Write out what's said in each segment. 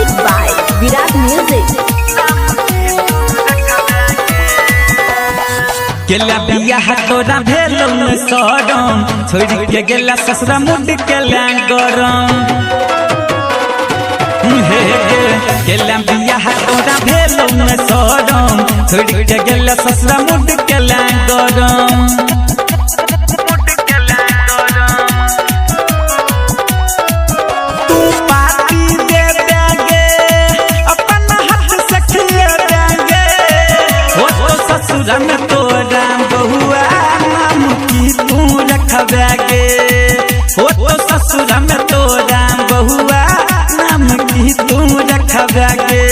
Music by Virat Music. केला बिया तोरा भेलो न सड़म छोड़ के गेला ससुरा मुंड केला गरम हे केला बिया तोरा भेलो न सड़म छोड़ के गेला ससुरा मुंड केला गरम तू पार्टी दे देंगे अपन हाथ से खिला देंगे हो तो ससुरा में तोरा बहुआ नाम की तू रखबेगे हो तो ससुरा में तोरा बहुआ नाम की तू रखबेगे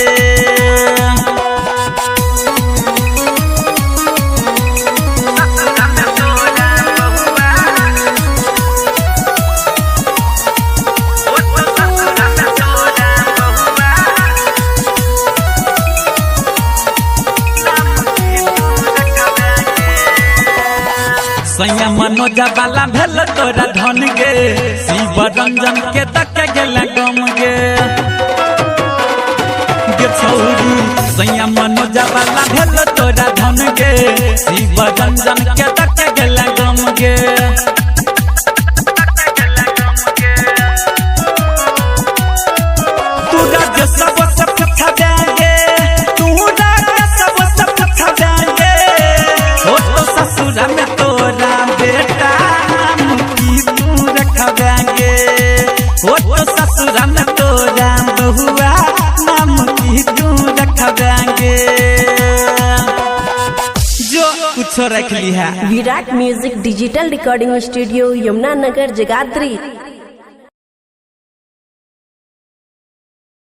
सैया मनोजा वाला भेल तोरा धन गे शिव रंजन के तक गेला गम गे छौरी सैया मनोजा वाला भेल तोरा धन गे शिव रंजन के तक गेला गम गे तू राज सब पूछा देंगे तू राज सब पूछा देंगे हो तो ससुरा में तोरा बेटा नाम की तू रखबेगे हो तो ससुरा में तोरा बहुआ नाम की तू रखबेगे जो कुछ रख ली है। Virat Music Digital Recording Studio, Yamuna Nagar, Jagadri.